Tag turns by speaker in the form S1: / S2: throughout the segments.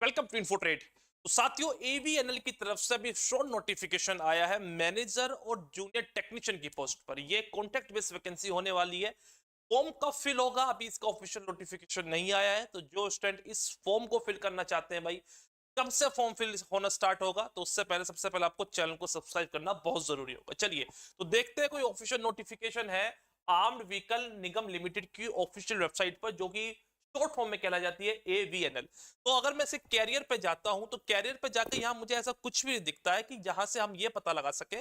S1: Welcome to इन्फोट्रेड। तो साथियों, AVNL की तरफ से अभी शॉर्ट नोटिफिकेशन आया है मैनेजर और जूनियर टेक्नीशियन की पोस्ट पर। ये कॉन्ट्रैक्ट बेस्ड वैकेंसी होने वाली है। फॉर्म कब फिल होगा अभी इसका ऑफिशियल नोटिफिकेशन नहीं आया है, तो जो स्टूडेंट इस फॉर्म को फिल करना चाहते हैं भाई, कब से फॉर्म फिल होना स्टार्ट होगा, तो उससे पहले सबसे पहले आपको चैनल को सब्सक्राइब करना बहुत जरूरी होगा। चलिए तो देखते हैं कोई ऑफिशियल नोटिफिकेशन है आर्म्ड व्हीकल निगम लिमिटेड की ऑफिशियल वेबसाइट पर, जो कि शॉर्ट फॉर्म में कहला जाती है एवीएनएल। तो अगर मैं इसे कैरियर पे जाता हूं तो कैरियर पे जाके यहाँ मुझे ऐसा कुछ भी नहीं दिखता है कि जहां से हम ये पता लगा सके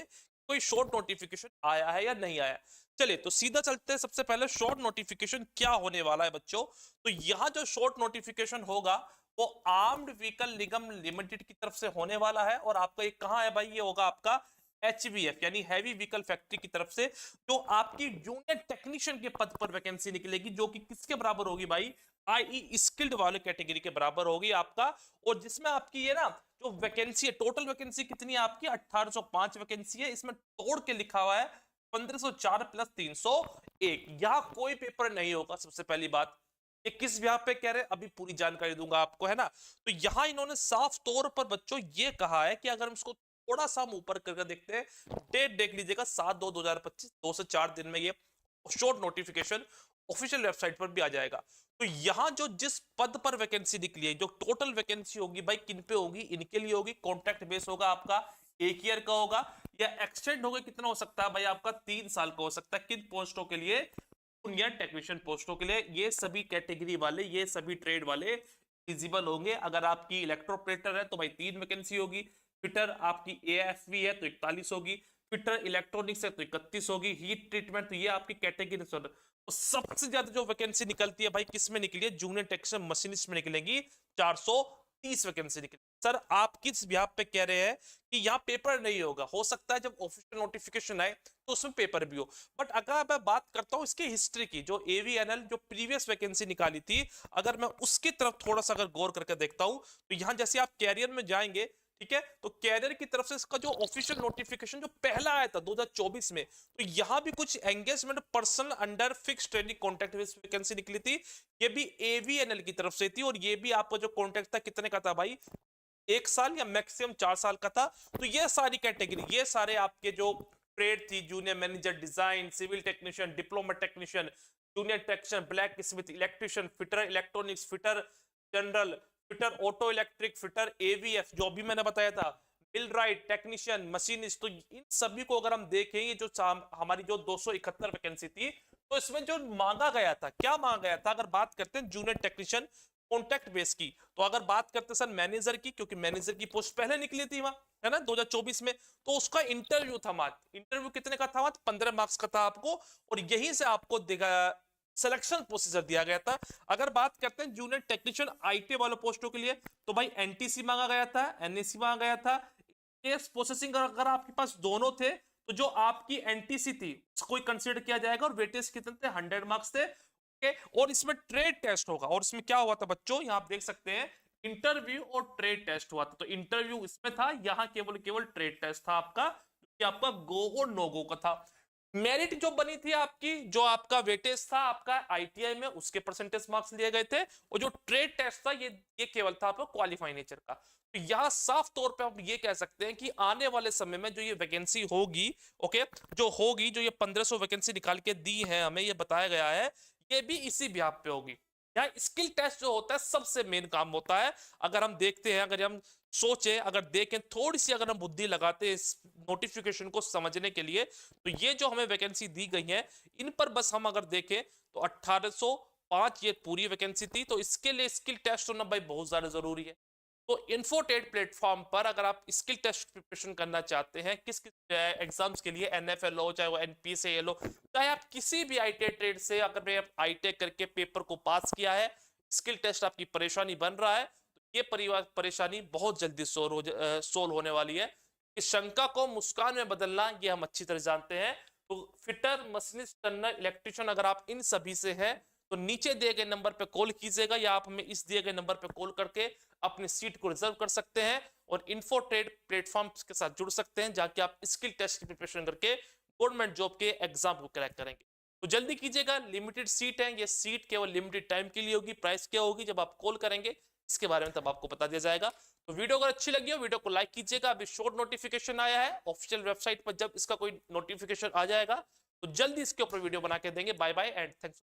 S1: कोई शॉर्ट नोटिफिकेशन आया है या नहीं आया। चलिए तो सीधा चलते हैं, सबसे पहले शॉर्ट नोटिफिकेशन क्या होने वाला है बच्चों। तो यहाँ जो शॉर्ट नोटिफिकेशन होगा वो आर्म्ड व्हीकल निगम लिमिटेड की तरफ से होने वाला है। और आपका ये कहाँ है भाई, ये होगा आपका एचवीएफ यानी हैवी व्हीकल फैक्ट्री की तरफ से। जो आपकी जूनियर टेक्नीशियन के पद पर वैकेंसी निकलेगी, जो कि किसके बराबर होगी भाई, आईई स्किल्ड वाले कैटेगरी के बराबर होगी आपका। और जिसमें आपकी ये ना जो वैकेंसी है, टोटल वैकेंसी कितनी है आपकी, 1805 वैकेंसी है। इसमें तोड़ के लिखा हुआ है 1504 प्लस 301। यहाँ कोई पेपर नहीं होगा। सबसे पहली बात, ये किस ब्याह पे कह रहे हैं अभी पूरी जानकारी दूंगा आपको, है ना। तो यहाँ इन्होंने साफ तौर पर बच्चों ये कहा है कि अगर हम इसको थोड़ा सा हम ऊपर करके देखते हैं, डेट देख लीजिएगा 7/2/2025, 2 से 4 दिन में ये शॉर्ट नोटिफिकेशन ऑफिशियल वेबसाइट पर भी आ जाएगा। तो यहाँ जो जिस पद पर वैकेंसी निकली है, जो टोटल वैकेंसी होगी भाई किन पे होगी, इनके लिए होगी। कॉन्ट्रैक्ट बेस होगा आपका, 1 ईयर का होगा या एक्सटेंड होगा, कितना हो सकता है भाई आपका, 3 साल का हो सकता है। किन पोस्टों के लिए, जूनियर टेक्नीशियन पोस्टों के लिए। ये सभी कैटेगरी वाले, ये सभी ट्रेड वाले एलिजिबल होंगे। अगर आपकी इलेक्ट्रोऑपरेटर है तो भाई 3 वैकेंसी होगी। फिटर आपकी एएफवी है तो 41 होगी। फिटर इलेक्ट्रॉनिक्स है तो 31 होगी। हीट ट्रीटमेंट, तो ये आपकी कैटेगरी। तो सबसे ज्यादा जो वैकेंसी निकलती है भाई किस में निकली है, जूनियर टेक्नीशियन मशीनिस्ट में निकलेगी। 430 वैकेंसी निकली। सर आप किस बिहाफ पे कह रहे हैं कि यहाँ पेपर नहीं होगा? हो सकता है जब ऑफिशियल नोटिफिकेशन आए तो उसमें पेपर भी हो। बट अगर मैं बात करता हूँ इसकी हिस्ट्री की, जो एवीएनएल जो प्रीवियस वैकेंसी निकाली थी, अगर मैं उसकी तरफ थोड़ा सा अगर गौर करके देखता हूँ, तो यहाँ जैसे आप कैरियर में जाएंगे, ठीक है, तो कैरियर की तरफ से इसका जो ऑफिशियल नोटिफिकेशन जो पहला आया था 2024 में, तो यहां भी कुछ engagement person under fix training contract vacancy निकली थी। ये भी एवीएनएल की तरफ से थी। और ये भी आपका जो कॉन्ट्रैक्ट था कितने का था भाई, 1 साल या मैक्सिमम 4 साल का था। तो ये सारी कैटेगरी, ये सारे आपके जो ट्रेड थी, junior manager design, civil technician, diploma technician, junior technician, blacksmith, electrician, fitter electronics, fitter general, fitter auto electric, fitter AVF जो अभी मैंने बताया था, मिलराइट टेक्नीशियन, मशीनिस्ट। तो इन सभी को अगर हम देखें, ये जो हमारी जो 271 वैकेंसी थी, तो इसमें जो मांगा गया था, क्या मांगा गया था, अगर बात करते हैं जूनियर टेक्नीशियन कॉन्ट्रैक्ट बेस की, तो अगर बात करते सर मैनेजर की, क्योंकि मैनेजर की पोस्ट पहले निकली थी वहां, है ना, 2024 में, तो उसका इंटरव्यू था मात्र, इंटरव्यू कितने का था मात्र, 15 मार्क्स का था आपको। और यहीं से आपको सिलेक्शन प्रोसीजर दिया गया था। अगर बात करते हैं जूनियर टेक्नीशियन आईटी वाले पोस्टों के लिए, तो भाई एनटीसी मांगा गया था, एनएससी मांगा गया था, केस प्रोसेसिंग अगर आपके पास दोनों थे, तो जो आपकी एनटीसी थी उसको कंसीडर किया जाएगा। और वेटेज कितने थे, 100 मार्क्स थे। और इसमें ट्रेड टेस्ट होगा। और इसमें क्या हुआ था बच्चों, यहाँ आप देख सकते हैं, इंटरव्यू और ट्रेड टेस्ट हुआ था। तो इंटरव्यू इसमें था, यहाँ केवल केवल ट्रेड टेस्ट था आपका, कि आपका गो और नो गो का था। मेरिट जो बनी थी आपकी, जो आपका वेटेज था आपका आईटीआई में, उसके परसेंटेज मार्क्स लिए गए थे। और जो ट्रेड टेस्ट था ये केवल था आपका क्वालिफाई नेचर का। तो यहाँ साफ तौर पे आप ये कह सकते हैं कि आने वाले समय में जो ये वैकेंसी होगी, ओके, जो होगी, जो ये 1500 वैकेंसी निकाल के दी है हमें, ये बताया गया है, ये भी इसी ब्याह पे होगी। यहाँ स्किल टेस्ट जो होता है सबसे मेन काम होता है। अगर हम देखते हैं, अगर हम सोचें, अगर देखें थोड़ी सी, अगर हम बुद्धि लगाते हैं इस नोटिफिकेशन को समझने के लिए, तो ये जो हमें वैकेंसी दी गई है, इन पर बस हम अगर देखें तो 1805 ये पूरी वैकेंसी थी। तो इसके लिए स्किल टेस्ट होना भाई बहुत ज्यादा जरूरी है। तो इन्फोटेड प्लेटफॉर्म पर अगर आप स्किल टेस्ट प्रिपरेशन करना चाहते हैं किस किस एग्जाम्स के लिए, एनएफएल हो चाहे वो एनपीसीएल हो, चाहे आप किसी भी आईटी ट्रेड से अगर आप आईटी करके पेपर को पास किया है, स्किल टेस्ट आपकी परेशानी बन रहा है, तो ये परेशानी बहुत जल्दी सोल्व होने वाली है। इस शंका को मुस्कान में बदलना ये हम अच्छी तरह जानते हैं। तो फिटर, मशीनिस्ट, टर्नर, इलेक्ट्रिशियन, अगर आप इन सभी से हैं तो नीचे दिए गए नंबर पे कॉल कीजिएगा, या आप हमें इस दिए गए नंबर पे कॉल करके अपनी सीट को रिजर्व कर सकते हैं और इन्फोट्रेड प्लेटफॉर्म के साथ जुड़ सकते हैं, जाके आप स्किल टेस्ट की प्रिपरेशन करके गवर्नमेंट जॉब के एग्जाम को क्रैक करेंगे। तो जल्दी कीजिएगा, लिमिटेड सीट है, ये सीट केवल लिमिटेड टाइम के लिए होगी। प्राइस क्या होगी, जब आप कॉल करेंगे इसके बारे में तब आपको बता दिया जाएगा। तो वीडियो अगर अच्छी लगी हो वीडियो को लाइक कीजिएगा। अभी शॉर्ट नोटिफिकेशन आया है ऑफिशियल वेबसाइट पर, जब इसका कोई नोटिफिकेशन आ जाएगा तो जल्दी इसके ऊपर वीडियो बना के देंगे। Bye bye and thanks.